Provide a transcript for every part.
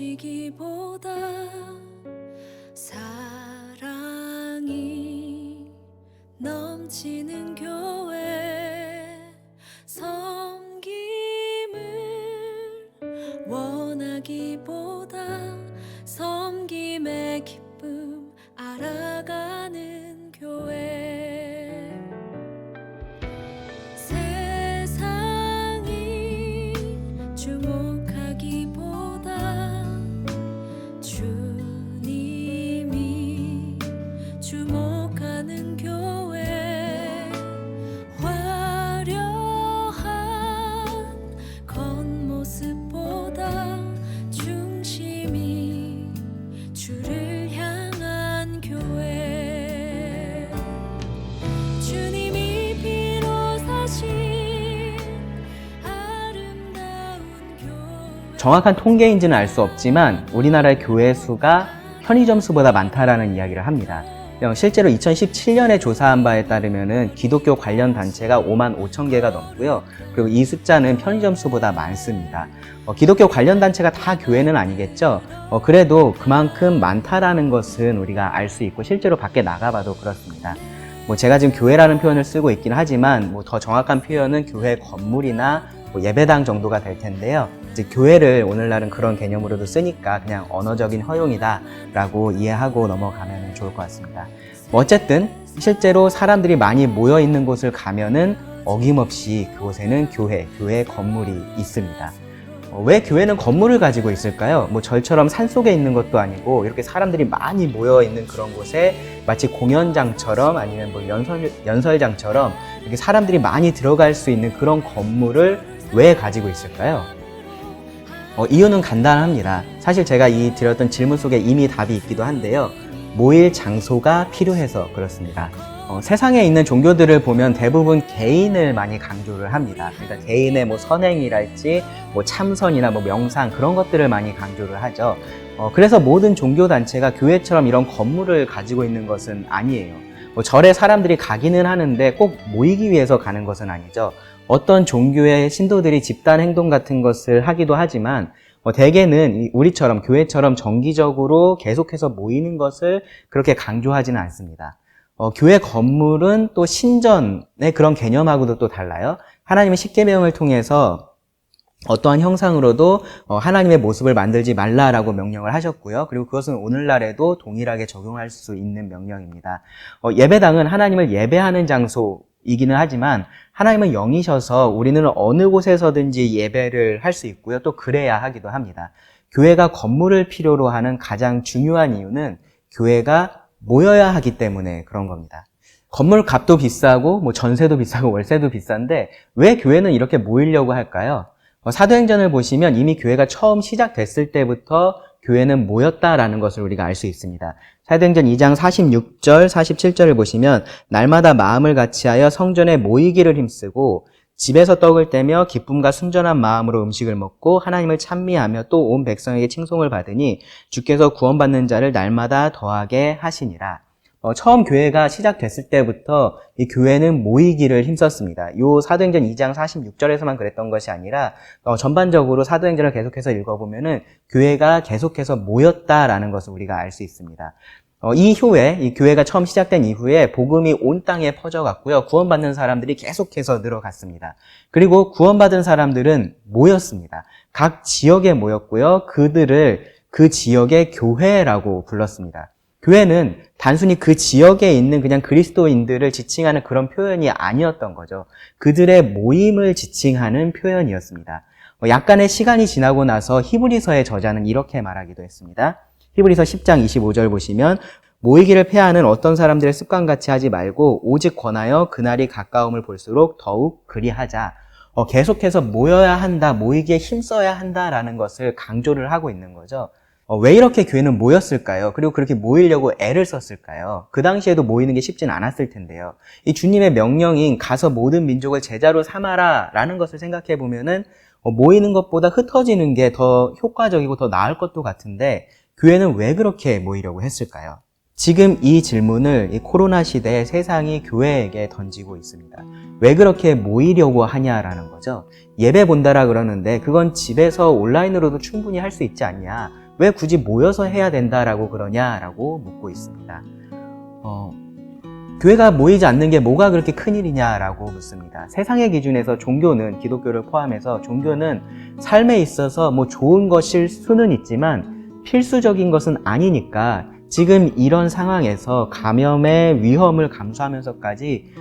넘치기보다 사랑이 넘치는 교회, 섬김을 원하기보다 섬김의 기쁨 알아가는 교회. 세상이 주목하기보다 주님이 주목하는 교회, 화려한 겉모습보다 중심이 주를 향한 교회. 주님이 피로 사신 아름다운 교회. 정확한 통계인지는 알 수 없지만 우리나라의 교회 수가 편의점 수보다 많다라는 이야기를 합니다. 실제로 2017년에 조사한 바에 따르면 기독교 관련 단체가 5만 5천 개가 넘고요. 그리고 이 숫자는 편의점 수보다 많습니다. 기독교 관련 단체가 다 교회는 아니겠죠. 그래도 그만큼 많다라는 것은 우리가 알 수 있고 실제로 밖에 나가봐도 그렇습니다. 제가 지금 교회라는 표현을 쓰고 있긴 하지만 더 정확한 표현은 교회 건물이나 예배당 정도가 될 텐데요. 이제 교회를 오늘날은 그런 개념으로도 쓰니까 그냥 언어적인 허용이다라고 이해하고 넘어가면 좋을 것 같습니다. 어쨌든 실제로 사람들이 많이 모여 있는 곳을 가면은 어김없이 그곳에는 교회 건물이 있습니다. 왜 교회는 건물을 가지고 있을까요? 절처럼 산속에 있는 것도 아니고 이렇게 사람들이 많이 모여 있는 그런 곳에 마치 공연장처럼 아니면 연설장처럼 이렇게 사람들이 많이 들어갈 수 있는 그런 건물을 왜 가지고 있을까요? 이유는 간단합니다. 사실 제가 드렸던 질문 속에 이미 답이 있기도 한데요. 모일 장소가 필요해서 그렇습니다. 세상에 있는 종교들을 보면 대부분 개인을 많이 강조를 합니다. 그러니까 개인의 선행이랄지 참선이나 명상 그런 것들을 많이 강조를 하죠. 그래서 모든 종교단체가 교회처럼 이런 건물을 가지고 있는 것은 아니에요. 절에 사람들이 가기는 하는데 꼭 모이기 위해서 가는 것은 아니죠. 어떤 종교의 신도들이 집단 행동 같은 것을 하기도 하지만 대개는 우리처럼 교회처럼 정기적으로 계속해서 모이는 것을 그렇게 강조하지는 않습니다. 교회 건물은 또 신전의 그런 개념하고도 또 달라요. 하나님의 십계명을 통해서 어떠한 형상으로도 하나님의 모습을 만들지 말라라고 명령을 하셨고요. 그리고 그것은 오늘날에도 동일하게 적용할 수 있는 명령입니다. 예배당은 하나님을 예배하는 장소이기는 하지만 하나님은 영이셔서 우리는 어느 곳에서든지 예배를 할 수 있고요. 또 그래야 하기도 합니다. 교회가 건물을 필요로 하는 가장 중요한 이유는 교회가 모여야 하기 때문에 그런 겁니다. 건물 값도 비싸고 전세도 비싸고 월세도 비싼데 왜 교회는 이렇게 모이려고 할까요? 사도행전을 보시면 이미 교회가 처음 시작됐을 때부터 교회는 모였다라는 것을 우리가 알 수 있습니다. 사도행전 2장 46절, 47절을 보시면 날마다 마음을 같이하여 성전에 모이기를 힘쓰고 집에서 떡을 떼며 기쁨과 순전한 마음으로 음식을 먹고 하나님을 찬미하며 또 온 백성에게 칭송을 받으니 주께서 구원받는 자를 날마다 더하게 하시니라. 처음 교회가 시작됐을 때부터 이 교회는 모이기를 힘썼습니다. 요 사도행전 2장 46절에서만 그랬던 것이 아니라 전반적으로 사도행전을 계속해서 읽어보면은 교회가 계속해서 모였다라는 것을 우리가 알 수 있습니다. 이후에 이 교회가 처음 시작된 이후에 복음이 온 땅에 퍼져갔고요. 구원받는 사람들이 계속해서 늘어갔습니다. 그리고 구원받은 사람들은 모였습니다. 각 지역에 모였고요. 그들을 그 지역의 교회라고 불렀습니다. 교회는 단순히 그 지역에 있는 그냥 그리스도인들을 지칭하는 그런 표현이 아니었던 거죠. 그들의 모임을 지칭하는 표현이었습니다. 약간의 시간이 지나고 나서 히브리서의 저자는 이렇게 말하기도 했습니다. 히브리서 10장 25절 보시면 모이기를 폐하는 어떤 사람들의 습관같이 하지 말고 오직 권하여 그날이 가까움을 볼수록 더욱 그리하자. 계속해서 모여야 한다, 모이기에 힘써야 한다라는 것을 강조를 하고 있는 거죠. 왜 이렇게 교회는 모였을까요? 그리고 그렇게 모이려고 애를 썼을까요? 그 당시에도 모이는 게 쉽진 않았을 텐데요. 이 주님의 명령인 가서 모든 민족을 제자로 삼아라 라는 것을 생각해 보면은 모이는 것보다 흩어지는 게 더 효과적이고 더 나을 것도 같은데 교회는 왜 그렇게 모이려고 했을까요? 지금 이 질문을 이 코로나 시대에 세상이 교회에게 던지고 있습니다. 왜 그렇게 모이려고 하냐라는 거죠. 예배 본다라 그러는데 그건 집에서 온라인으로도 충분히 할 수 있지 않냐? 왜 굳이 모여서 해야 된다라고 그러냐라고 묻고 있습니다. 교회가 모이지 않는 게 뭐가 그렇게 큰일이냐라고 묻습니다. 세상의 기준에서 종교는, 기독교를 포함해서 종교는 삶에 있어서 뭐 좋은 것일 수는 있지만 필수적인 것은 아니니까 지금 이런 상황에서 감염의 위험을 감수하면서까지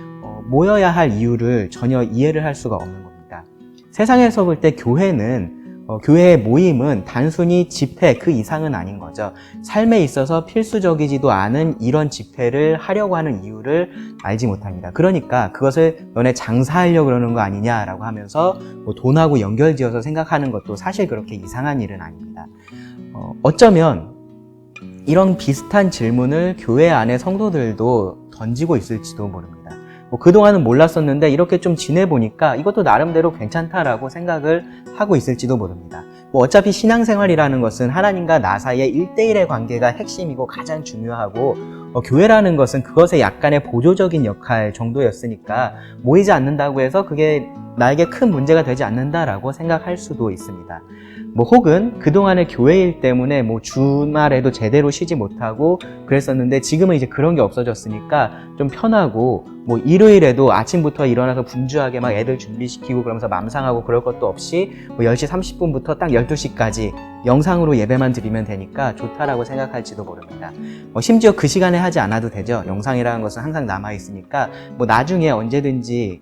모여야 할 이유를 전혀 이해를 할 수가 없는 겁니다. 세상에서 볼 때 교회는 교회의 모임은 단순히 집회 그 이상은 아닌 거죠. 삶에 있어서 필수적이지도 않은 이런 집회를 하려고 하는 이유를 알지 못합니다. 그러니까 그것을 너네 장사하려고 그러는 거 아니냐라고 하면서 뭐 돈하고 연결지어서 생각하는 것도 사실 그렇게 이상한 일은 아닙니다. 어쩌면 이런 비슷한 질문을 교회 안에 성도들도 던지고 있을지도 모릅니다. 그동안은 몰랐었는데 이렇게 좀 지내보니까 이것도 나름대로 괜찮다라고 생각을 하고 있을지도 모릅니다. 어차피 신앙생활이라는 것은 하나님과 나 사이의 1대1의 관계가 핵심이고 가장 중요하고 교회라는 것은 그것의 약간의 보조적인 역할 정도였으니까 모이지 않는다고 해서 그게 나에게 큰 문제가 되지 않는다라고 생각할 수도 있습니다. 혹은 그동안의 교회 일 때문에 주말에도 제대로 쉬지 못하고 그랬었는데 지금은 이제 그런 게 없어졌으니까 좀 편하고 일요일에도 아침부터 일어나서 분주하게 막 애들 준비시키고 그러면서 맘상하고 그럴 것도 없이 10시 30분부터 딱 12시까지 영상으로 예배만 드리면 되니까 좋다라고 생각할지도 모릅니다. 심지어 그 시간에 하지 않아도 되죠. 영상이라는 것은 항상 남아있으니까 나중에 언제든지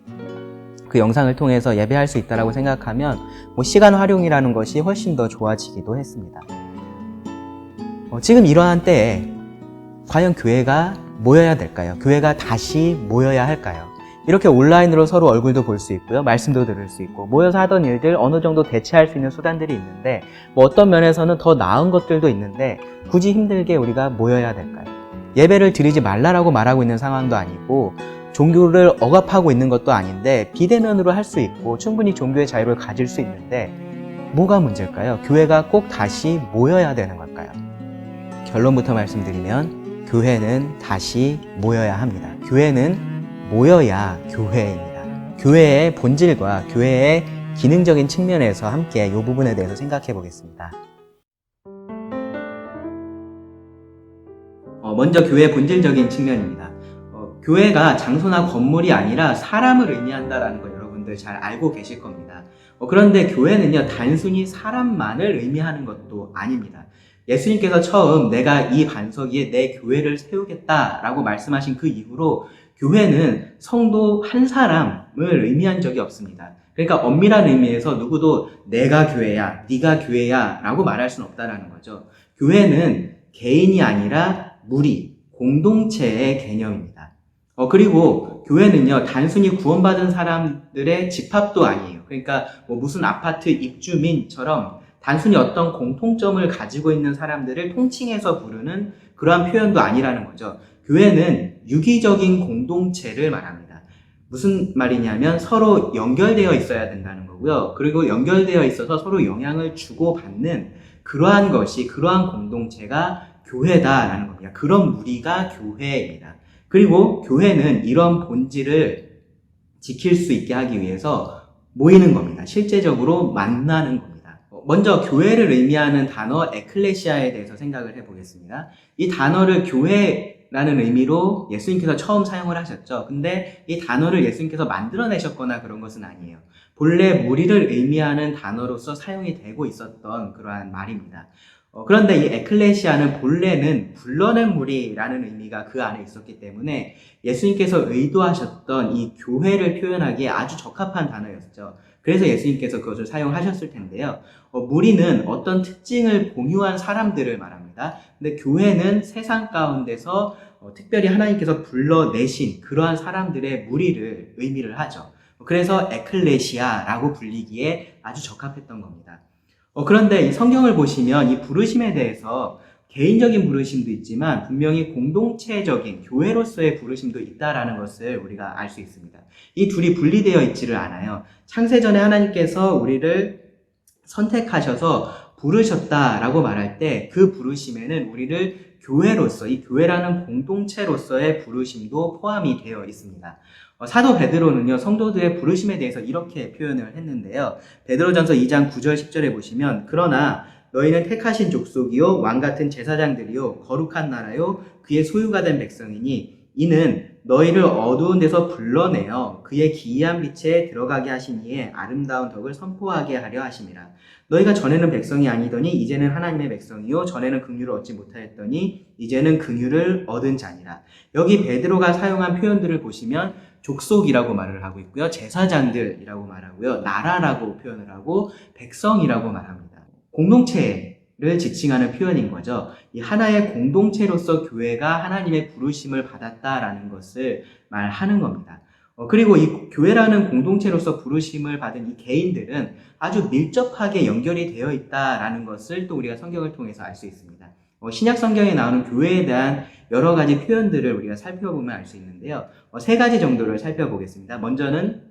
그 영상을 통해서 예배할 수 있다라고 생각하면 시간 활용이라는 것이 훨씬 더 좋아지기도 했습니다. 지금 이러한 때에 과연 교회가 모여야 될까요? 교회가 다시 모여야 할까요? 이렇게 온라인으로 서로 얼굴도 볼 수 있고요. 말씀도 들을 수 있고 모여서 하던 일들 어느 정도 대체할 수 있는 수단들이 있는데 어떤 면에서는 더 나은 것들도 있는데 굳이 힘들게 우리가 모여야 될까요? 예배를 드리지 말라라고 말하고 있는 상황도 아니고 종교를 억압하고 있는 것도 아닌데 비대면으로 할 수 있고 충분히 종교의 자유를 가질 수 있는데 뭐가 문제일까요? 교회가 꼭 다시 모여야 되는 걸까요? 결론부터 말씀드리면 교회는 다시 모여야 합니다. 교회는 모여야 교회입니다. 교회의 본질과 교회의 기능적인 측면에서 함께 이 부분에 대해서 생각해 보겠습니다. 먼저 교회의 본질적인 측면입니다. 교회가 장소나 건물이 아니라 사람을 의미한다는 걸 여러분들 잘 알고 계실 겁니다. 그런데 교회는요, 단순히 사람만을 의미하는 것도 아닙니다. 예수님께서 처음 내가 이 반석 위에 내 교회를 세우겠다라고 말씀하신 그 이후로 교회는 성도 한 사람을 의미한 적이 없습니다. 그러니까 엄밀한 의미에서 누구도 내가 교회야, 네가 교회야 라고 말할 수는 없다는 거죠. 교회는 개인이 아니라 무리, 공동체의 개념입니다. 그리고 교회는요, 단순히 구원받은 사람들의 집합도 아니에요. 그러니까 무슨 아파트 입주민처럼 단순히 어떤 공통점을 가지고 있는 사람들을 통칭해서 부르는 그러한 표현도 아니라는 거죠. 교회는 유기적인 공동체를 말합니다. 무슨 말이냐면 서로 연결되어 있어야 된다는 거고요. 그리고 연결되어 있어서 서로 영향을 주고받는 그러한 것이, 그러한 공동체가 교회다라는 겁니다. 그런 무리가 교회입니다. 그리고 교회는 이런 본질을 지킬 수 있게 하기 위해서 모이는 겁니다. 실제적으로 만나는 겁니다. 먼저 교회를 의미하는 단어 에클레시아에 대해서 생각을 해보겠습니다. 이 단어를 교회라는 의미로 예수님께서 처음 사용을 하셨죠. 근데 이 단어를 예수님께서 만들어내셨거나 그런 것은 아니에요. 본래 무리를 의미하는 단어로서 사용이 되고 있었던 그러한 말입니다. 그런데 이 에클레시아는 본래는 불러낸 무리라는 의미가 그 안에 있었기 때문에 예수님께서 의도하셨던 이 교회를 표현하기에 아주 적합한 단어였죠. 그래서 예수님께서 그것을 사용하셨을 텐데요. 무리는 어떤 특징을 공유한 사람들을 말합니다. 근데 교회는 세상 가운데서 특별히 하나님께서 불러내신 그러한 사람들의 무리를 의미를 하죠. 그래서 에클레시아라고 불리기에 아주 적합했던 겁니다. 그런데 이 성경을 보시면 이 부르심에 대해서 개인적인 부르심도 있지만 분명히 공동체적인 교회로서의 부르심도 있다라는 것을 우리가 알 수 있습니다. 이 둘이 분리되어 있지를 않아요. 창세전에 하나님께서 우리를 선택하셔서 부르셨다라고 말할 때 그 부르심에는 우리를 교회로서, 이 교회라는 공동체로서의 부르심도 포함이 되어 있습니다. 사도 베드로는요, 성도들의 부르심에 대해서 이렇게 표현을 했는데요. 베드로전서 2장 9절 10절에 보시면 그러나 너희는 택하신 족속이요 왕 같은 제사장들이요 거룩한 나라요 그의 소유가 된 백성이니 이는 너희를 어두운 데서 불러내어 그의 기이한 빛에 들어가게 하신 이의 아름다운 덕을 선포하게 하려 하심이라. 너희가 전에는 백성이 아니더니 이제는 하나님의 백성이요 전에는 긍휼을 얻지 못하였더니 이제는 긍휼을 얻은 자니라. 여기 베드로가 사용한 표현들을 보시면 족속이라고 말을 하고 있고요. 제사장들이라고 말하고요. 나라라고 표현을 하고 백성이라고 말합니다. 공동체를 지칭하는 표현인 거죠. 이 하나의 공동체로서 교회가 하나님의 부르심을 받았다라는 것을 말하는 겁니다. 그리고 이 교회라는 공동체로서 부르심을 받은 이 개인들은 아주 밀접하게 연결이 되어 있다라는 것을 또 우리가 성경을 통해서 알 수 있습니다. 신약 성경에 나오는 교회에 대한 여러 가지 표현들을 우리가 살펴보면 알 수 있는데요. 세 가지 정도를 살펴보겠습니다. 먼저는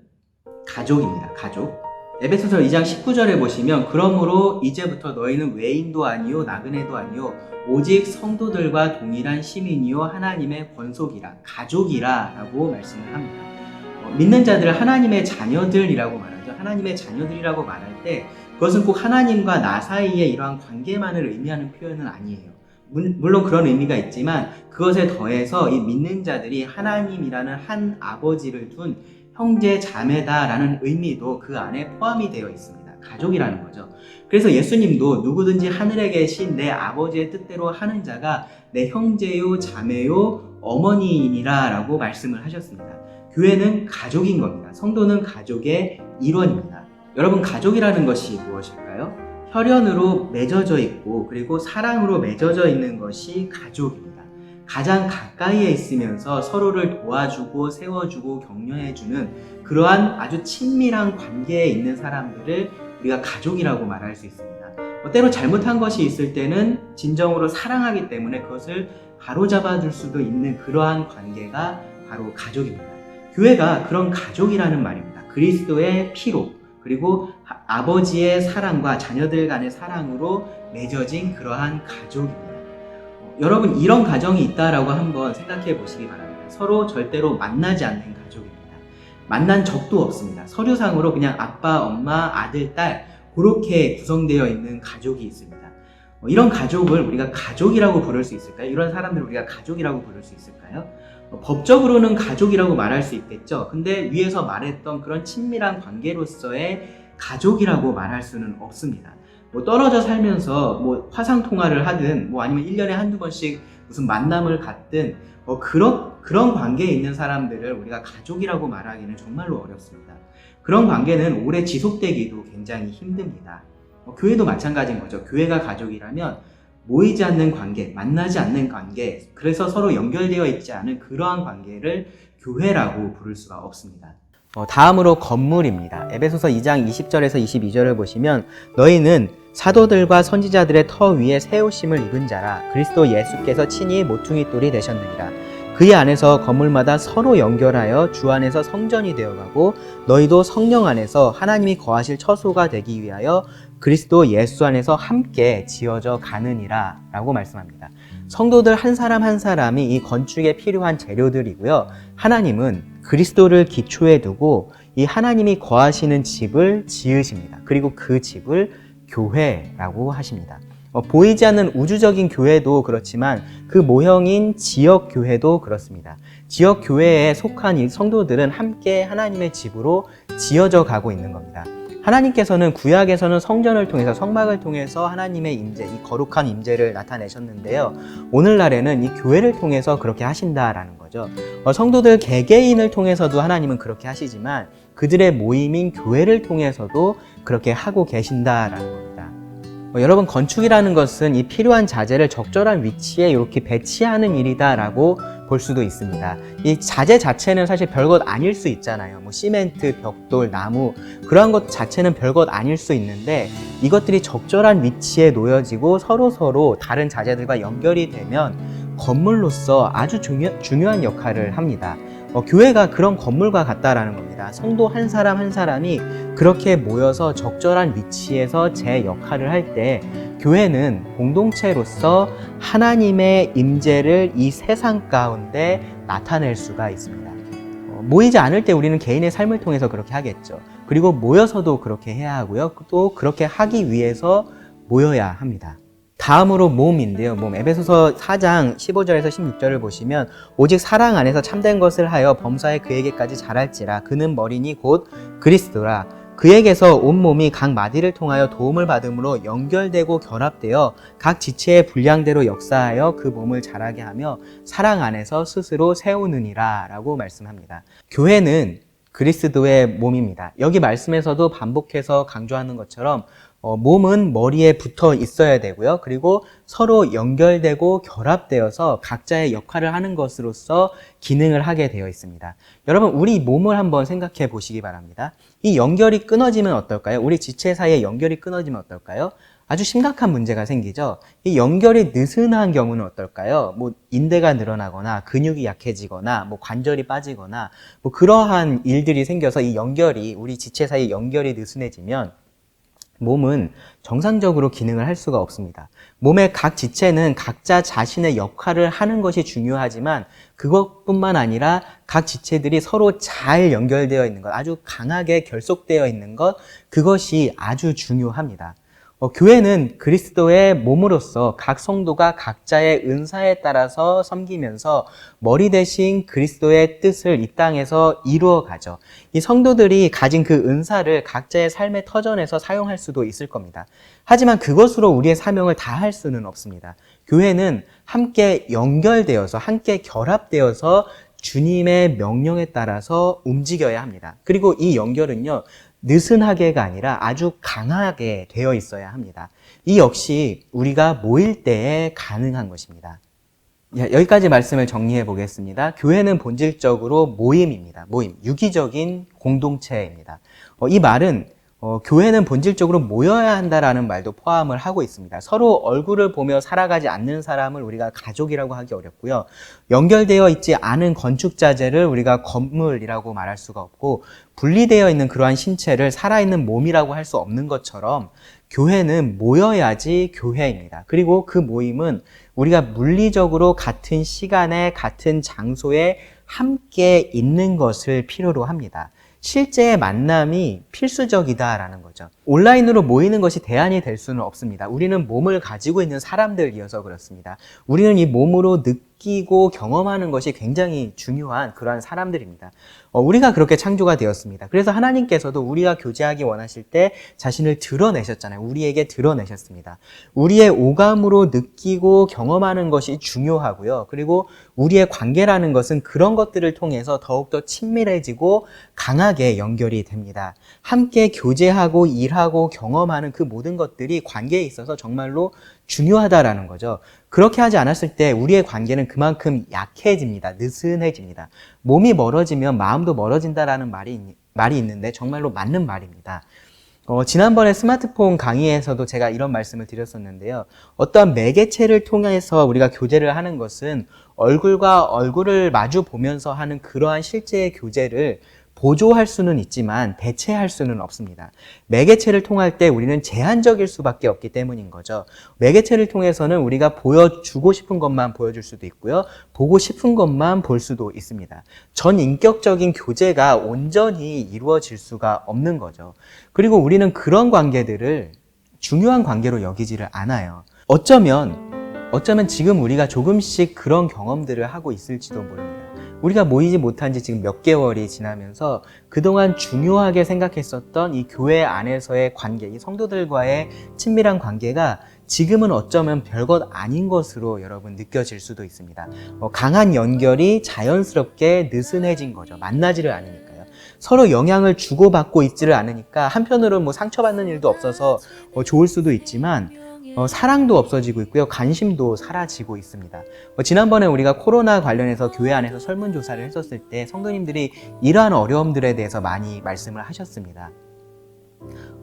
가족입니다. 가족. 에베소서 2장 19절에 보시면 그러므로 이제부터 너희는 외인도 아니요 나그네도 아니요 오직 성도들과 동일한 시민이요 하나님의 권속이라 가족이라 라고 말씀을 합니다. 믿는 자들을 하나님의 자녀들이라고 말하죠. 하나님의 자녀들이라고 말할 때 그것은 꼭 하나님과 나 사이의 이러한 관계만을 의미하는 표현은 아니에요. 물론 그런 의미가 있지만 그것에 더해서 이 믿는 자들이 하나님이라는 한 아버지를 둔 형제 자매다라는 의미도 그 안에 포함이 되어 있습니다. 가족이라는 거죠. 그래서 예수님도 누구든지 하늘에 계신 내 아버지의 뜻대로 하는 자가 내 형제요 자매요 어머니이니라 라고 말씀을 하셨습니다. 교회는 가족인 겁니다. 성도는 가족의 일원입니다. 여러분, 가족이라는 것이 무엇일까요? 혈연으로 맺어져 있고 그리고 사랑으로 맺어져 있는 것이 가족입니다. 가장 가까이에 있으면서 서로를 도와주고 세워주고 격려해주는 그러한 아주 친밀한 관계에 있는 사람들을 우리가 가족이라고 말할 수 있습니다. 때로 잘못한 것이 있을 때는 진정으로 사랑하기 때문에 그것을 바로잡아 줄 수도 있는 그러한 관계가 바로 가족입니다. 교회가 그런 가족이라는 말입니다. 그리스도의 피로 그리고 아버지의 사랑과 자녀들 간의 사랑으로 맺어진 그러한 가족입니다. 여러분, 이런 가정이 있다라고 한번 생각해 보시기 바랍니다. 서로 절대로 만나지 않는 가족입니다. 만난 적도 없습니다. 서류상으로 그냥 아빠, 엄마, 아들, 딸 그렇게 구성되어 있는 가족이 있습니다. 이런 가족을 우리가 가족이라고 부를 수 있을까요? 이런 사람들을 우리가 가족이라고 부를 수 있을까요? 법적으로는 가족이라고 말할 수 있겠죠. 근데 위에서 말했던 그런 친밀한 관계로서의 가족이라고 말할 수는 없습니다. 떨어져 살면서 화상 통화를 하든 아니면 1년에 한두 번씩 무슨 만남을 갖든 그런 관계에 있는 사람들을 우리가 가족이라고 말하기는 정말로 어렵습니다. 그런 관계는 오래 지속되기도 굉장히 힘듭니다. 교회도 마찬가지인 거죠. 교회가 가족이라면 모이지 않는 관계, 만나지 않는 관계, 그래서 서로 연결되어 있지 않은 그러한 관계를 교회라고 부를 수가 없습니다. 다음으로 건물입니다. 에베소서 2장 20절에서 22절을 보시면 너희는 사도들과 선지자들의 터 위에 새 옷임을 입은 자라 그리스도 예수께서 친히 모퉁이 돌이 되셨느니라. 그의 안에서 건물마다 서로 연결하여 주 안에서 성전이 되어가고 너희도 성령 안에서 하나님이 거하실 처소가 되기 위하여 그리스도 예수 안에서 함께 지어져 가느니라 라고 말씀합니다. 성도들 한 사람 한 사람이 이 건축에 필요한 재료들이고요. 하나님은 그리스도를 기초에 두고 이 하나님이 거하시는 집을 지으십니다. 그리고 그 집을 교회라고 하십니다. 보이지 않는 우주적인 교회도 그렇지만 그 모형인 지역 교회도 그렇습니다. 지역 교회에 속한 이 성도들은 함께 하나님의 집으로 지어져 가고 있는 겁니다. 하나님께서는 구약에서는 성전을 통해서 성막을 통해서 하나님의 임재, 이 거룩한 임재를 나타내셨는데요. 오늘날에는 이 교회를 통해서 그렇게 하신다라는 거죠. 성도들 개개인을 통해서도 하나님은 그렇게 하시지만 그들의 모임인 교회를 통해서도 그렇게 하고 계신다라는 겁니다. 여러분, 건축이라는 것은 이 필요한 자재를 적절한 위치에 이렇게 배치하는 일이다라고 볼 수도 있습니다. 이 자재 자체는 사실 별것 아닐 수 있잖아요. 시멘트, 벽돌, 나무 그러한 것 자체는 별것 아닐 수 있는데 이것들이 적절한 위치에 놓여지고 서로 다른 자재들과 연결이 되면 건물로서 아주 중요한 역할을 합니다. 교회가 그런 건물과 같다라는 겁니다. 성도 한 사람 한 사람이 그렇게 모여서 적절한 위치에서 제 역할을 할 때 교회는 공동체로서 하나님의 임재를 이 세상 가운데 나타낼 수가 있습니다. 모이지 않을 때 우리는 개인의 삶을 통해서 그렇게 하겠죠. 그리고 모여서도 그렇게 해야 하고요. 또 그렇게 하기 위해서 모여야 합니다. 다음으로 몸인데요. 몸. 에베소서 4장 15절에서 16절을 보시면 오직 사랑 안에서 참된 것을 하여 범사에 그에게까지 자랄지라. 그는 머리니 곧 그리스도라. 그에게서 온몸이 각 마디를 통하여 도움을 받음으로 연결되고 결합되어 각 지체의 분량대로 역사하여 그 몸을 자라게 하며 사랑 안에서 스스로 세우느니라 라고 말씀합니다. 교회는 그리스도의 몸입니다. 여기 말씀에서도 반복해서 강조하는 것처럼 몸은 머리에 붙어 있어야 되고요. 그리고 서로 연결되고 결합되어서 각자의 역할을 하는 것으로서 기능을 하게 되어 있습니다. 여러분, 우리 몸을 한번 생각해 보시기 바랍니다. 이 연결이 끊어지면 어떨까요? 우리 지체 사이에 연결이 끊어지면 어떨까요? 아주 심각한 문제가 생기죠. 이 연결이 느슨한 경우는 어떨까요? 인대가 늘어나거나 근육이 약해지거나 관절이 빠지거나 그러한 일들이 생겨서 이 연결이, 우리 지체 사이에 연결이 느슨해지면 몸은 정상적으로 기능을 할 수가 없습니다. 몸의 각 지체는 각자 자신의 역할을 하는 것이 중요하지만 그것뿐만 아니라 각 지체들이 서로 잘 연결되어 있는 것, 아주 강하게 결속되어 있는 것, 그것이 아주 중요합니다. 교회는 그리스도의 몸으로서 각 성도가 각자의 은사에 따라서 섬기면서 머리 대신 그리스도의 뜻을 이 땅에서 이루어가죠. 이 성도들이 가진 그 은사를 각자의 삶의 터전에서 사용할 수도 있을 겁니다. 하지만 그것으로 우리의 사명을 다할 수는 없습니다. 교회는 함께 연결되어서, 함께 결합되어서 주님의 명령에 따라서 움직여야 합니다. 그리고 이 연결은요, 느슨하게가 아니라 아주 강하게 되어 있어야 합니다. 이 역시 우리가 모일 때에 가능한 것입니다. 여기까지 말씀을 정리해 보겠습니다. 교회는 본질적으로 모임입니다. 모임, 유기적인 공동체입니다. 이 말은 교회는 본질적으로 모여야 한다라는 말도 포함을 하고 있습니다. 서로 얼굴을 보며 살아가지 않는 사람을 우리가 가족이라고 하기 어렵고요. 연결되어 있지 않은 건축자재를 우리가 건물이라고 말할 수가 없고, 분리되어 있는 그러한 신체를 살아있는 몸이라고 할 수 없는 것처럼 교회는 모여야지 교회입니다. 그리고 그 모임은 우리가 물리적으로 같은 시간에 같은 장소에 함께 있는 것을 필요로 합니다. 실제의 만남이 필수적이다라는 거죠. 온라인으로 모이는 것이 대안이 될 수는 없습니다. 우리는 몸을 가지고 있는 사람들이어서 그렇습니다. 우리는 이 몸으로 느끼고 경험하는 것이 굉장히 중요한 그러한 사람들입니다. 우리가 그렇게 창조가 되었습니다. 그래서 하나님께서도 우리가 교제하기 원하실 때 자신을 드러내셨잖아요. 우리에게 드러내셨습니다. 우리의 오감으로 느끼고 경험하는 것이 중요하고요. 그리고 우리의 관계라는 것은 그런 것들을 통해서 더욱더 친밀해지고 강하게 연결이 됩니다. 함께 교제하고 일하고 경험하는 그 모든 것들이 관계에 있어서 정말로 중요하다라는 거죠. 그렇게 하지 않았을 때 우리의 관계는 그만큼 약해집니다. 느슨해집니다. 몸이 멀어지면 마음도 멀어진다라는 말이 있는데 정말로 맞는 말입니다. 지난번에 스마트폰 강의에서도 제가 이런 말씀을 드렸었는데요. 어떠한 매개체를 통해서 우리가 교제를 하는 것은 얼굴과 얼굴을 마주 보면서 하는 그러한 실제의 교제를 보조할 수는 있지만 대체할 수는 없습니다. 매개체를 통할 때 우리는 제한적일 수밖에 없기 때문인 거죠. 매개체를 통해서는 우리가 보여주고 싶은 것만 보여줄 수도 있고요. 보고 싶은 것만 볼 수도 있습니다. 전인격적인 교제가 온전히 이루어질 수가 없는 거죠. 그리고 우리는 그런 관계들을 중요한 관계로 여기지를 않아요. 어쩌면 지금 우리가 조금씩 그런 경험들을 하고 있을지도 모릅니다. 우리가 모이지 못한 지 지금 몇 개월이 지나면서 그동안 중요하게 생각했었던 이 교회 안에서의 관계, 이 성도들과의 친밀한 관계가 지금은 어쩌면 별것 아닌 것으로 여러분 느껴질 수도 있습니다. 강한 연결이 자연스럽게 느슨해진 거죠. 만나지를 않으니까요. 서로 영향을 주고받고 있지를 않으니까 한편으로는 상처받는 일도 없어서 좋을 수도 있지만 사랑도 없어지고 있고요. 관심도 사라지고 있습니다. 지난번에 우리가 코로나 관련해서 교회 안에서 설문조사를 했었을 때 성도님들이 이러한 어려움들에 대해서 많이 말씀을 하셨습니다.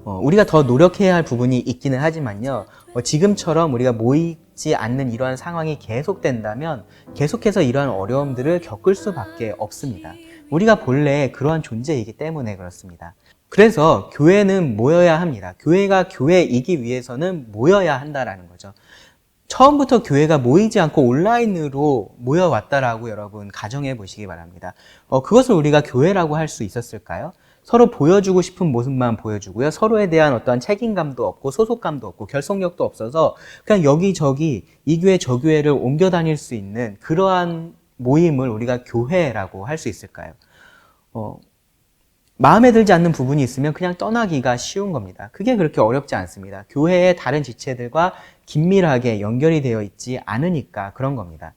우리가 더 노력해야 할 부분이 있기는 하지만요. 지금처럼 우리가 모이지 않는 이러한 상황이 계속된다면 계속해서 이러한 어려움들을 겪을 수밖에 없습니다. 우리가 본래 그러한 존재이기 때문에 그렇습니다. 그래서 교회는 모여야 합니다. 교회가 교회이기 위해서는 모여야 한다라는 거죠. 처음부터 교회가 모이지 않고 온라인으로 모여왔다라고 여러분 가정해 보시기 바랍니다. 그것을 우리가 교회라고 할 수 있었을까요? 서로 보여주고 싶은 모습만 보여주고요. 서로에 대한 어떠한 책임감도 없고 소속감도 없고 결속력도 없어서 그냥 여기저기 이 교회 저 교회를 옮겨 다닐 수 있는 그러한 모임을 우리가 교회라고 할 수 있을까요? 마음에 들지 않는 부분이 있으면 그냥 떠나기가 쉬운 겁니다. 그게 그렇게 어렵지 않습니다. 교회의 다른 지체들과 긴밀하게 연결이 되어 있지 않으니까 그런 겁니다.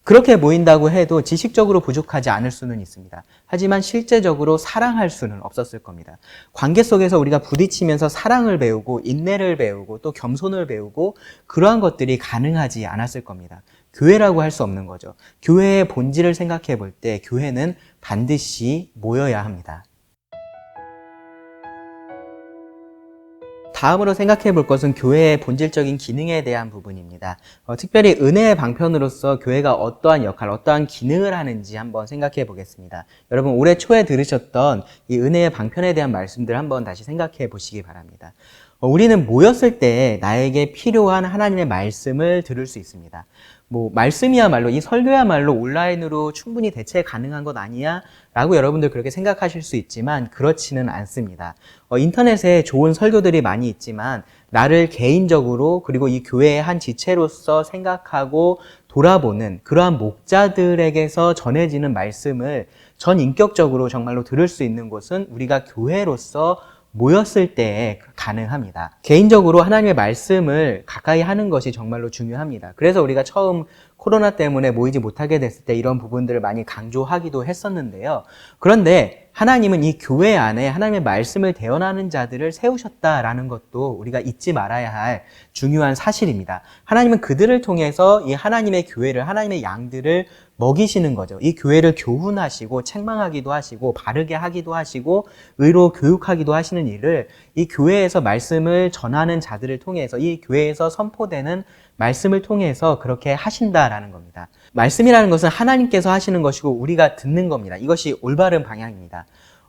그렇게 모인다고 해도 지식적으로 부족하지 않을 수는 있습니다. 하지만 실제적으로 사랑할 수는 없었을 겁니다. 관계 속에서 우리가 부딪히면서 사랑을 배우고 인내를 배우고 또 겸손을 배우고 그러한 것들이 가능하지 않았을 겁니다. 교회라고 할 수 없는 거죠. 교회의 본질을 생각해 볼 때 교회는 반드시 모여야 합니다. 다음으로 생각해 볼 것은 교회의 본질적인 기능에 대한 부분입니다. 특별히 은혜의 방편으로서 교회가 어떠한 역할, 어떠한 기능을 하는지 한번 생각해 보겠습니다. 여러분 올해 초에 들으셨던 이 은혜의 방편에 대한 말씀들 한번 다시 생각해 보시기 바랍니다. 우리는 모였을 때 나에게 필요한 하나님의 말씀을 들을 수 있습니다. 말씀이야말로 이 설교야말로 온라인으로 충분히 대체 가능한 것 아니야? 라고 여러분들 그렇게 생각하실 수 있지만 그렇지는 않습니다. 인터넷에 좋은 설교들이 많이 있지만 나를 개인적으로 그리고 이 교회의 한 지체로서 생각하고 돌아보는 그러한 목자들에게서 전해지는 말씀을 전인격적으로 정말로 들을 수 있는 곳은 우리가 교회로서 모였을 때 가능합니다. 개인적으로 하나님의 말씀을 가까이 하는 것이 정말로 중요합니다. 그래서 우리가 처음 코로나 때문에 모이지 못하게 됐을 때 이런 부분들을 많이 강조하기도 했었는데요. 그런데 하나님은 이 교회 안에 하나님의 말씀을 대언하는 자들을 세우셨다라는 것도 우리가 잊지 말아야 할 중요한 사실입니다. 하나님은 그들을 통해서 이 하나님의 교회를, 하나님의 양들을 먹이시는 거죠. 이 교회를 교훈하시고 책망하기도 하시고 바르게 하기도 하시고 의로 교육하기도 하시는 일을 이 교회에서 말씀을 전하는 자들을 통해서 이 교회에서 선포되는 말씀을 통해서 그렇게 하신다라는 겁니다. 말씀이라는 것은 하나님께서 하시는 것이고 우리가 듣는 겁니다. 이것이 올바른 방향입니다.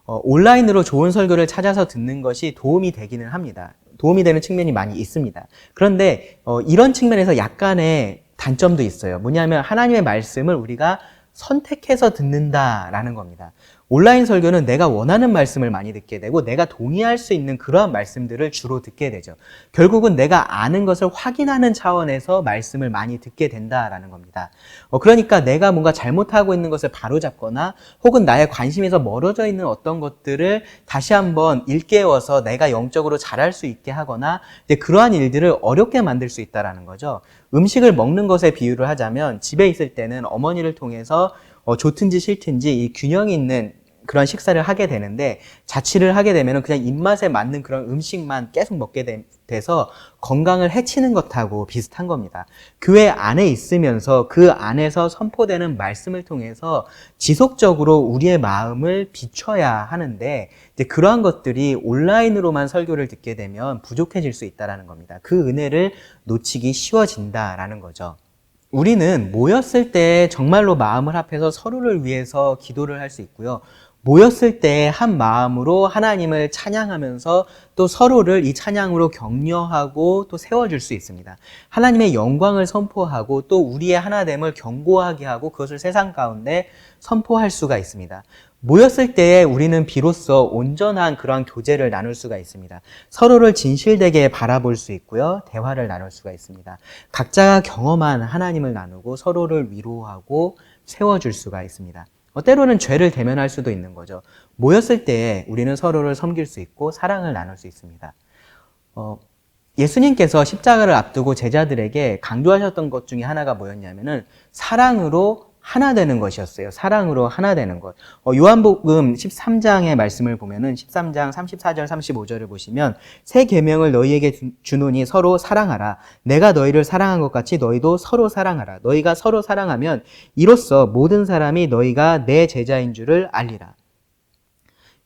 온라인으로 좋은 설교를 찾아서 듣는 것이 도움이 되기는 합니다. 도움이 되는 측면이 많이 있습니다. 그런데 이런 측면에서 약간의 단점도 있어요. 뭐냐면 하나님의 말씀을 우리가 선택해서 듣는다라는 겁니다. 온라인 설교는 내가 원하는 말씀을 많이 듣게 되고 내가 동의할 수 있는 그러한 말씀들을 주로 듣게 되죠. 결국은 내가 아는 것을 확인하는 차원에서 말씀을 많이 듣게 된다라는 겁니다. 그러니까 내가 뭔가 잘못하고 있는 것을 바로잡거나 혹은 나의 관심에서 멀어져 있는 어떤 것들을 다시 한번 일깨워서 내가 영적으로 잘할 수 있게 하거나 이제 그러한 일들을 어렵게 만들 수 있다라는 거죠. 음식을 먹는 것에 비유를 하자면 집에 있을 때는 어머니를 통해서 좋든지 싫든지 이 균형이 있는 그런 식사를 하게 되는데 자취를 하게 되면 그냥 입맛에 맞는 그런 음식만 계속 먹게 돼서 건강을 해치는 것하고 비슷한 겁니다. 교회 안에 있으면서 그 안에서 선포되는 말씀을 통해서 지속적으로 우리의 마음을 비춰야 하는데 이제 그러한 것들이 온라인으로만 설교를 듣게 되면 부족해질 수 있다는 겁니다. 그 은혜를 놓치기 쉬워진다라는 거죠. 우리는 모였을 때 정말로 마음을 합해서 서로를 위해서 기도를 할 수 있고요. 모였을 때 한 마음으로 하나님을 찬양하면서 또 서로를 이 찬양으로 격려하고 또 세워줄 수 있습니다. 하나님의 영광을 선포하고 또 우리의 하나됨을 견고하게 하고 그것을 세상 가운데 선포할 수가 있습니다. 모였을 때 우리는 비로소 온전한 그러한 교제를 나눌 수가 있습니다. 서로를 진실되게 바라볼 수 있고요. 대화를 나눌 수가 있습니다. 각자가 경험한 하나님을 나누고 서로를 위로하고 세워줄 수가 있습니다. 때로는 죄를 대면할 수도 있는 거죠. 모였을 때 우리는 서로를 섬길 수 있고 사랑을 나눌 수 있습니다. 예수님께서 십자가를 앞두고 제자들에게 강조하셨던 것 중에 하나가 뭐였냐면은 사랑으로 하나 되는 것이었어요. 사랑으로 하나 되는 것. 요한복음 13장의 말씀을 보면은 13장 34절 35절을 보시면 새 계명을 너희에게 주노니 서로 사랑하라. 내가 너희를 사랑한 것 같이 너희도 서로 사랑하라. 너희가 서로 사랑하면 이로써 모든 사람이 너희가 내 제자인 줄을 알리라.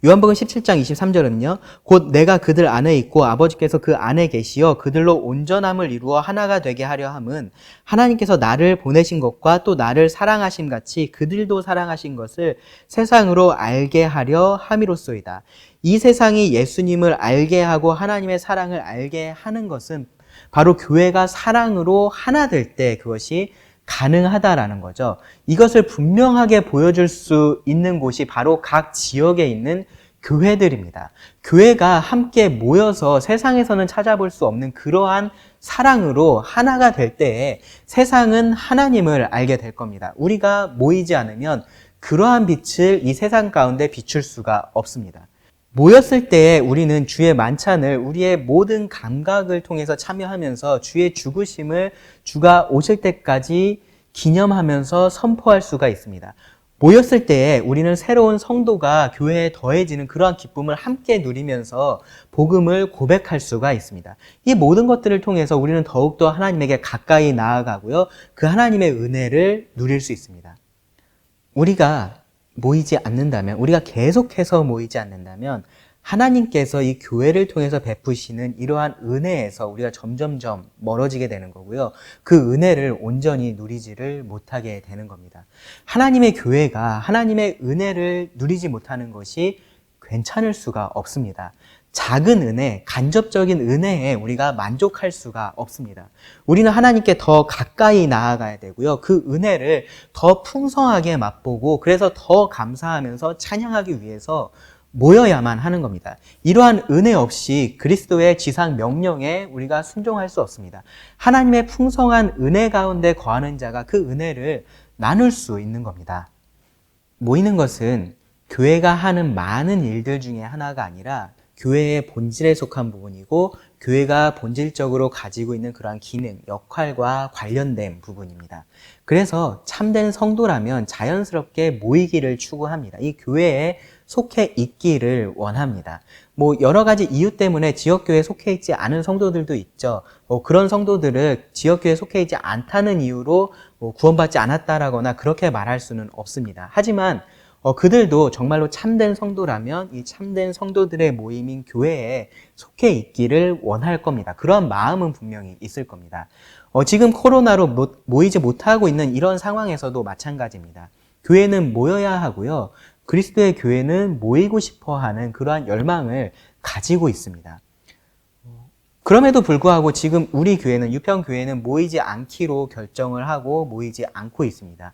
요한복음 17장 23절은요. 곧 내가 그들 안에 있고 아버지께서 그 안에 계시어 그들로 온전함을 이루어 하나가 되게 하려 함은 하나님께서 나를 보내신 것과 또 나를 사랑하심 같이 그들도 사랑하신 것을 세상으로 알게 하려 함이로소이다. 이 세상이 예수님을 알게 하고 하나님의 사랑을 알게 하는 것은 바로 교회가 사랑으로 하나 될 때 그것이 가능하다라는 거죠. 이것을 분명하게 보여줄 수 있는 곳이 바로 각 지역에 있는 교회들입니다. 교회가 함께 모여서 세상에서는 찾아볼 수 없는 그러한 사랑으로 하나가 될 때에 세상은 하나님을 알게 될 겁니다. 우리가 모이지 않으면 그러한 빛을 이 세상 가운데 비출 수가 없습니다. 모였을 때 우리는 주의 만찬을 우리의 모든 감각을 통해서 참여하면서 주의 죽으심을 주가 오실 때까지 기념하면서 선포할 수가 있습니다. 모였을 때에 우리는 새로운 성도가 교회에 더해지는 그러한 기쁨을 함께 누리면서 복음을 고백할 수가 있습니다. 이 모든 것들을 통해서 우리는 더욱더 하나님에게 가까이 나아가고요. 그 하나님의 은혜를 누릴 수 있습니다. 우리가 모이지 않는다면, 우리가 계속해서 모이지 않는다면 하나님께서 이 교회를 통해서 베푸시는 이러한 은혜에서 우리가 점점점 멀어지게 되는 거고요. 그 은혜를 온전히 누리지를 못하게 되는 겁니다. 하나님의 교회가 하나님의 은혜를 누리지 못하는 것이 괜찮을 수가 없습니다. 작은 은혜, 간접적인 은혜에 우리가 만족할 수가 없습니다. 우리는 하나님께 더 가까이 나아가야 되고요. 그 은혜를 더 풍성하게 맛보고 그래서 더 감사하면서 찬양하기 위해서 모여야만 하는 겁니다. 이러한 은혜 없이 그리스도의 지상 명령에 우리가 순종할 수 없습니다. 하나님의 풍성한 은혜 가운데 거하는 자가 그 은혜를 나눌 수 있는 겁니다. 모이는 것은 교회가 하는 많은 일들 중에 하나가 아니라 교회의 본질에 속한 부분이고 교회가 본질적으로 가지고 있는 그러한 기능, 역할과 관련된 부분입니다. 그래서 참된 성도라면 자연스럽게 모이기를 추구합니다. 이 교회에 속해 있기를 원합니다. 여러 가지 이유 때문에 지역교회에 속해 있지 않은 성도들도 있죠. 그런 성도들을 지역교회에 속해 있지 않다는 이유로 구원받지 않았다라거나 그렇게 말할 수는 없습니다. 하지만 그들도 정말로 참된 성도라면 이 참된 성도들의 모임인 교회에 속해 있기를 원할 겁니다. 그런 마음은 분명히 있을 겁니다. 지금 코로나로 모이지 못하고 있는 이런 상황에서도 마찬가지입니다. 교회는 모여야 하고요. 그리스도의 교회는 모이고 싶어 하는 그러한 열망을 가지고 있습니다. 그럼에도 불구하고 지금 우리 교회는, 유평교회는 모이지 않기로 결정을 하고 모이지 않고 있습니다.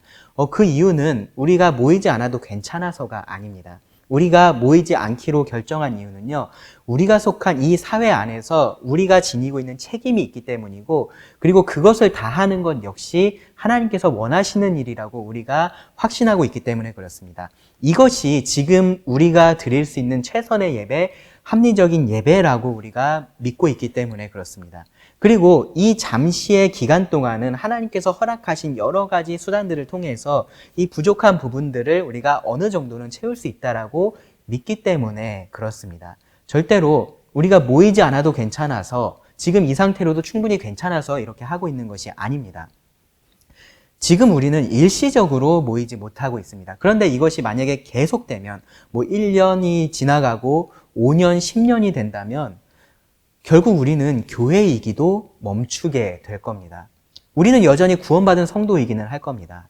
그 이유는 우리가 모이지 않아도 괜찮아서가 아닙니다. 우리가 모이지 않기로 결정한 이유는요, 우리가 속한 이 사회 안에서 우리가 지니고 있는 책임이 있기 때문이고, 그리고 그것을 다하는 것 역시 하나님께서 원하시는 일이라고 우리가 확신하고 있기 때문에 그렇습니다. 이것이 지금 우리가 드릴 수 있는 최선의 예배, 합리적인 예배라고 우리가 믿고 있기 때문에 그렇습니다. 그리고 이 잠시의 기간 동안은 하나님께서 허락하신 여러 가지 수단들을 통해서 이 부족한 부분들을 우리가 어느 정도는 채울 수 있다라고 믿기 때문에 그렇습니다. 절대로 우리가 모이지 않아도 괜찮아서, 지금 이 상태로도 충분히 괜찮아서 이렇게 하고 있는 것이 아닙니다. 지금 우리는 일시적으로 모이지 못하고 있습니다. 그런데 이것이 만약에 계속되면 1년이 지나가고 5년, 10년이 된다면 결국 우리는 교회이기도 멈추게 될 겁니다. 우리는 여전히 구원받은 성도이기는 할 겁니다.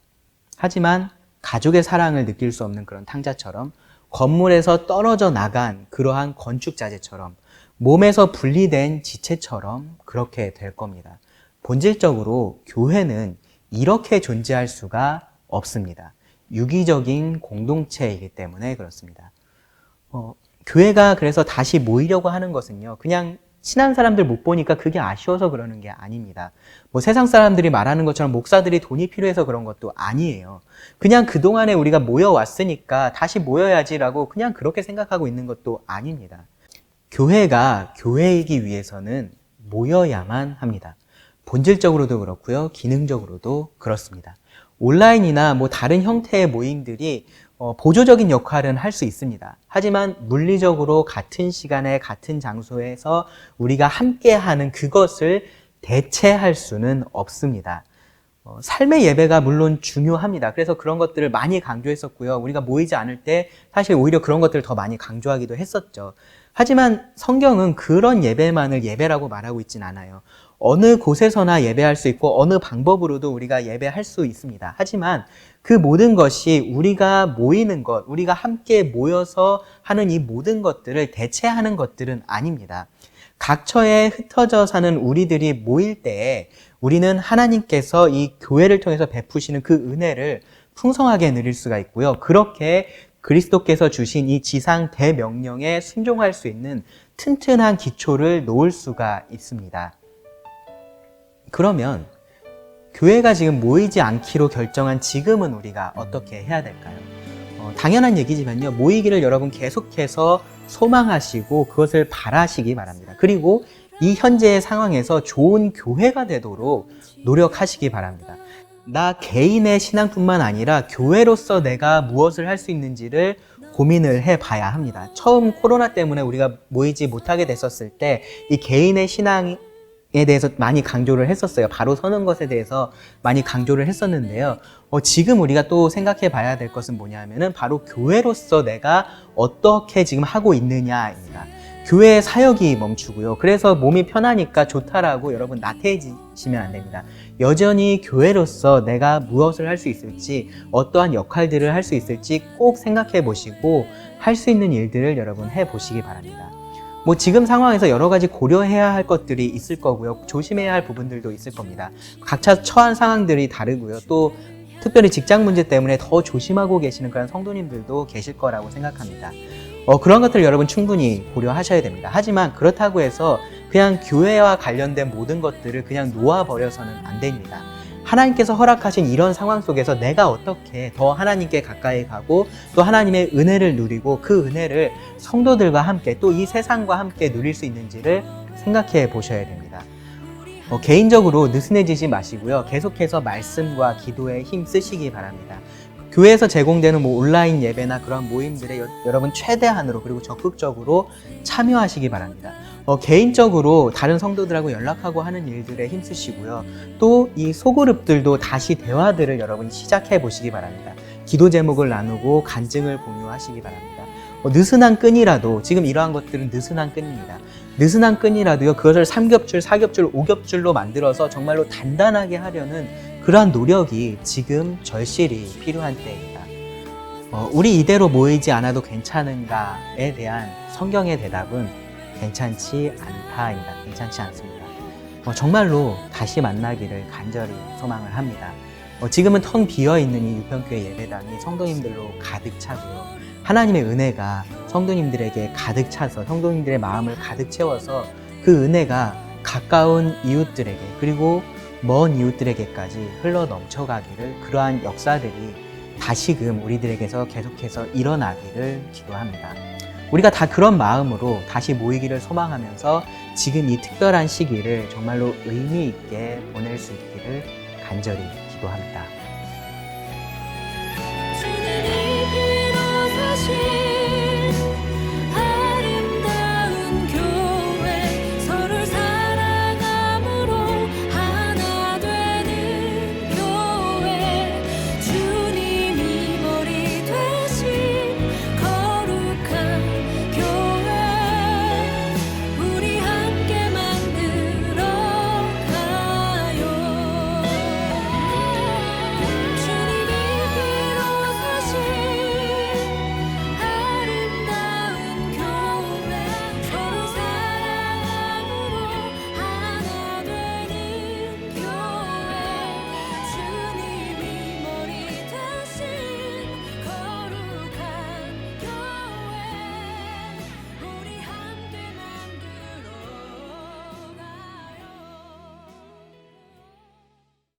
하지만 가족의 사랑을 느낄 수 없는 그런 탕자처럼, 건물에서 떨어져 나간 그러한 건축자재처럼, 몸에서 분리된 지체처럼 그렇게 될 겁니다. 본질적으로 교회는 이렇게 존재할 수가 없습니다. 유기적인 공동체이기 때문에 그렇습니다. 교회가 그래서 다시 모이려고 하는 것은요, 그냥 친한 사람들 못 보니까 그게 아쉬워서 그러는 게 아닙니다. 세상 사람들이 말하는 것처럼 목사들이 돈이 필요해서 그런 것도 아니에요. 그냥 그동안에 우리가 모여왔으니까 다시 모여야지라고 그냥 그렇게 생각하고 있는 것도 아닙니다. 교회가 교회이기 위해서는 모여야만 합니다. 본질적으로도 그렇고요, 기능적으로도 그렇습니다. 온라인이나 다른 형태의 모임들이 보조적인 역할은 할 수 있습니다. 하지만 물리적으로 같은 시간에 같은 장소에서 우리가 함께하는 그것을 대체할 수는 없습니다. 삶의 예배가 물론 중요합니다. 그래서 그런 것들을 많이 강조했었고요. 우리가 모이지 않을 때 사실 오히려 그런 것들을 더 많이 강조하기도 했었죠. 하지만 성경은 그런 예배만을 예배라고 말하고 있진 않아요. 어느 곳에서나 예배할 수 있고 어느 방법으로도 우리가 예배할 수 있습니다. 하지만 그 모든 것이 우리가 모이는 것, 우리가 함께 모여서 하는 이 모든 것들을 대체하는 것들은 아닙니다. 각처에 흩어져 사는 우리들이 모일 때에 우리는 하나님께서 이 교회를 통해서 베푸시는 그 은혜를 풍성하게 누릴 수가 있고요. 그렇게 그리스도께서 주신 이 지상 대명령에 순종할 수 있는 튼튼한 기초를 놓을 수가 있습니다. 그러면 교회가 지금 모이지 않기로 결정한 지금은 우리가 어떻게 해야 될까요? 당연한 얘기지만요. 모이기를 여러분 계속해서 소망하시고 그것을 바라시기 바랍니다. 그리고 이 현재의 상황에서 좋은 교회가 되도록 노력하시기 바랍니다. 나 개인의 신앙뿐만 아니라 교회로서 내가 무엇을 할 수 있는지를 고민을 해봐야 합니다. 처음 코로나 때문에 우리가 모이지 못하게 됐었을 때 이 개인의 신앙에 대해서 많이 강조를 했었어요. 바로 서는 것에 대해서 많이 강조를 했었는데요. 지금 우리가 또 생각해 봐야 될 것은 뭐냐면은 바로 교회로서 내가 어떻게 지금 하고 있느냐입니다. 교회의 사역이 멈추고요. 그래서 몸이 편하니까 좋다라고 여러분 나태해지시면 안 됩니다. 여전히 교회로서 내가 무엇을 할 수 있을지, 어떠한 역할들을 할 수 있을지 꼭 생각해 보시고 할 수 있는 일들을 여러분 해 보시기 바랍니다. 지금 상황에서 여러 가지 고려해야 할 것들이 있을 거고요. 조심해야 할 부분들도 있을 겁니다. 각자 처한 상황들이 다르고요. 또 특별히 직장 문제 때문에 더 조심하고 계시는 그런 성도님들도 계실 거라고 생각합니다. 그런 것들을 여러분 충분히 고려하셔야 됩니다. 하지만 그렇다고 해서 그냥 교회와 관련된 모든 것들을 그냥 놓아버려서는 안 됩니다. 하나님께서 허락하신 이런 상황 속에서 내가 어떻게 더 하나님께 가까이 가고 또 하나님의 은혜를 누리고 그 은혜를 성도들과 함께 또 이 세상과 함께 누릴 수 있는지를 생각해 보셔야 됩니다. 개인적으로 느슨해지지 마시고요. 계속해서 말씀과 기도에 힘 쓰시기 바랍니다. 교회에서 제공되는 온라인 예배나 그런 모임들에 여러분 최대한으로 그리고 적극적으로 참여하시기 바랍니다. 개인적으로 다른 성도들하고 연락하고 하는 일들에 힘쓰시고요. 또 이 소그룹들도 다시 대화들을 여러분 시작해 보시기 바랍니다. 기도 제목을 나누고 간증을 공유하시기 바랍니다. 느슨한 끈이라도, 지금 이러한 것들은 느슨한 끈입니다. 느슨한 끈이라도요, 그것을 3겹줄, 4겹줄, 5겹줄로 만들어서 정말로 단단하게 하려는 그러한 노력이 지금 절실히 필요한 때입니다. 우리 이대로 모이지 않아도 괜찮은가에 대한 성경의 대답은 괜찮지 않다입니다. 괜찮지 않습니다. 정말로 다시 만나기를 간절히 소망을 합니다. 지금은 텅 비어있는 이 유평교회 예배당이 성도님들로 가득 차고요. 하나님의 은혜가 성도님들에게 가득 차서 성도님들의 마음을 가득 채워서 그 은혜가 가까운 이웃들에게 그리고 먼 이웃들에게까지 흘러 넘쳐가기를, 그러한 역사들이 다시금 우리들에게서 계속해서 일어나기를 기도합니다. 우리가 다 그런 마음으로 다시 모이기를 소망하면서 지금 이 특별한 시기를 정말로 의미 있게 보낼 수 있기를 간절히 기도합니다.